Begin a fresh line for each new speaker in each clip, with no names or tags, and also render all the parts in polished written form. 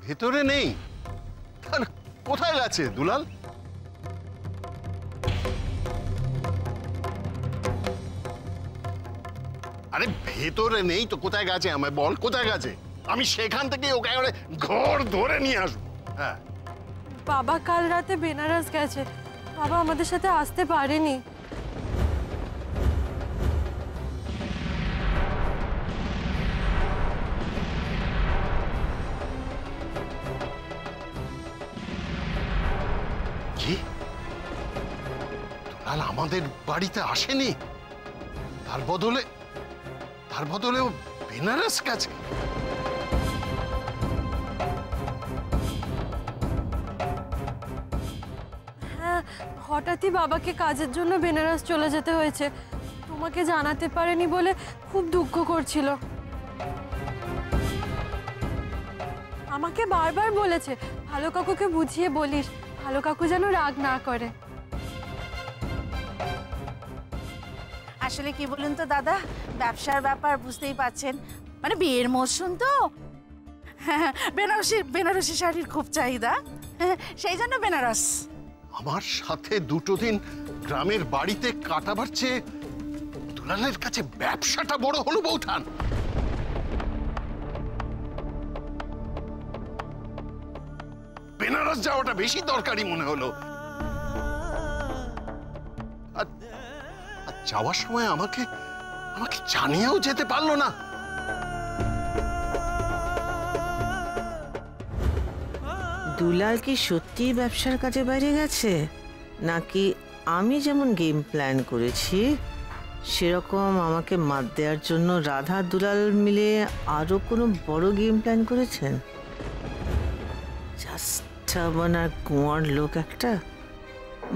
ভেতরে নেই? তাহলে কোথায় গেছে দুলাল? আরে ভেতরে নেই তো কোথায় গেছে আমায় বল, কোথায় গেছে? আমি সেখান থেকে ওকে একেবারে ঘর ধরে নিয়ে আসবো। হ্যাঁ,
বাবা কাল রাতে বেনারস গেছে, বাবা আমাদের সাথে আসতে পারেনি।
কি দুলাল আমাদের বাড়িতে আসেনি? তার বদলে ও বেনারস গেছে?
হ্যাঁ, হঠাৎই বাবাকে কাজের জন্য বেনারস চলে যেতে হয়েছে। তোমাকে জানাতে পারেনি বলে খুব দুঃখ করছিল। আমাকে বারবার বলেছে ভালো কাকুকে বুঝিয়ে বলিস, ভালো কাকু যেন রাগ না করে।
আসলে কি বলুন তো দাদা, ব্যবসার ব্যাপার বুঝতেই পাচ্ছেন, মানে বিয়ের মরশুম তো, বেনারসি শাড়ির খুব চাহিদা, সেই জন্য বেনারস।
আমার সাথে দুটো দিন গ্রামের বাড়িতে কাটাবার চেয়ে দুলালের কাছে ব্যবসাটা বড় হলো বৌঠান। বেনারস যাওয়াটা বেশি দরকারি মনে হলো। আর যাওয়ার সময় আমাকে জানিয়েও যেতে পারলো না।
দুলাল কি সত্যিই ব্যবসার কাজে বাইরে গেছে, নাকি আমি যেমন গেম প্ল্যান করেছি সেরকম আমাকে মাত দেওয়ার জন্য রাধা দুলাল মিলে আরো কোনো বড় গেম প্ল্যান করেছেন? জাস্ট আর কুঁয়ার লোক একটা।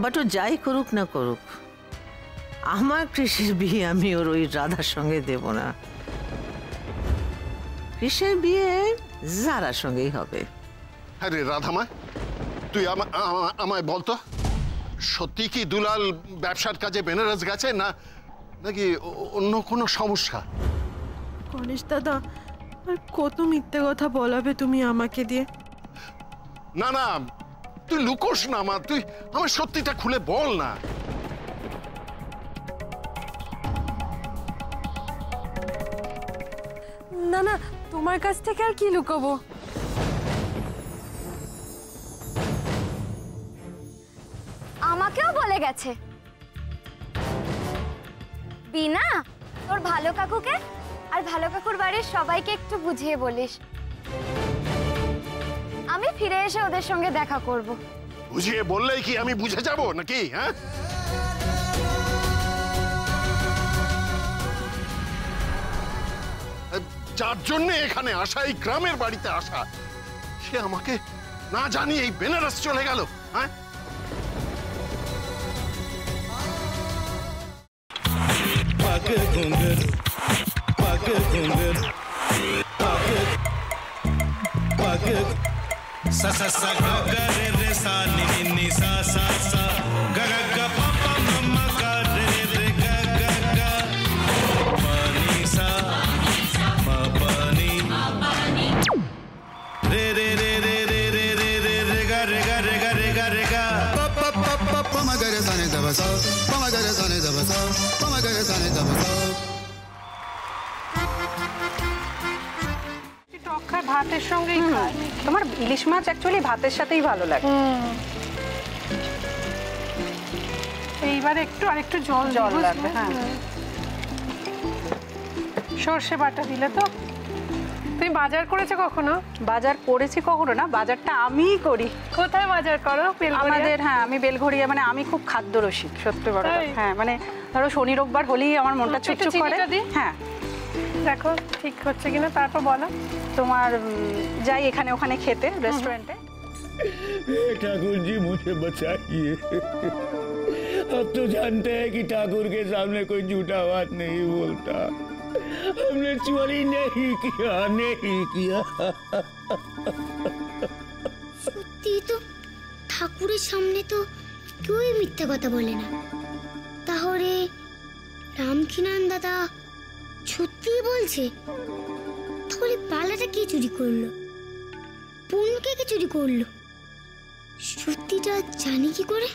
বাট ও যাই করুক না করুক, আমার কৃষির বিয়ে আমি ওর ওই রাধার সঙ্গে দেব না। কৃষির বিয়ে যারার সঙ্গেই হবে।
আরে রাধামা, তুই আমায় বলতো সত্যি কি দুলাল ব্যবসার কাজে বেনারস গেছে নাকি অন্য কোনো সমস্যা?
গণেশ দাদা, আর কত মিথ্যে কথা বলাবে তুমি আমাকে দিয়ে?
না তুই লুকোস না মা, তুই আমার সত্যিটা খুলে বল না।
না তোমার কাছ থেকে আর কি লুকাবো?
আমাকেও বলে গেছে বিনা, তোর ভালো কাকুকে আর ভালো কাকুর বাড়ির সবাইকে একটু বুঝিয়ে বলিস, আমি ফিরে এসে ওদের সঙ্গে দেখা করব।
বুঝিয়ে বললেই কি আমি বুঝে যাব নাকি? হ্যাঁ, যার জন্য এখানে আসা, এই গ্রামের বাড়িতে আসা, সে আমাকে না জানিয়ে এই বেনারস চলে গেল। হ্যাঁ,
sa sa sa ga ga re re sa ni ni ni sa sa sa ga ga ga pa pa ma ma ga re re ga ga ga pa ni sa ma pa ni re re re re re re re re re ga re ga re ga re ga re ga pa pa pa pa pa ma ga re sa ni da ba sa pa ma ga re sa ni da ba sa pa ma ga re sa ni da ba sa।
ভাতের সঙ্গেই খায়। তোমার ইলিশ মাছ actually ভাতের সাথেই ভালো লাগে। এইবারে আরেকটু জল লাগবে। হ্যাঁ, সর্ষে বাটা দিলে তো। তুমি বাজার করেছো কখনো? বাজার করেছি কখনো না, বাজারটা আমিই করি। কোথায় বাজার করো? আমাদের, হ্যাঁ, আমি বেলঘড়িয়া, মানে আমি খুব খাদ্য রসিক, সত্যি বড় কথা। হ্যাঁ, মানে ধরো শনি রোববার হলেই আমার মনটা চুপচুপ করে। হ্যাঁ, দেখো ঠিক হচ্ছে কিনা, তারপর বলো। তোমার যাই এখানে ওখানে খেতে रेस्टोरेंटे।
ठाकुर जी मुझे बचाइए, अब तो जानते हैं कि ठाकुर के सामने कोई झूठा बात नहीं बोलता। हमने चोरी नहीं किया।
সত্যি তো, ঠাকুরের সামনে তো কেউই মিথ্যা কথা বলে না। তাহলে রামকিনান দাদা সত্যি বলছে? তাহলে পালাটা কে চুরি করলো? বোনকে চুরি করলো? সত্যিটা জানি কি করে?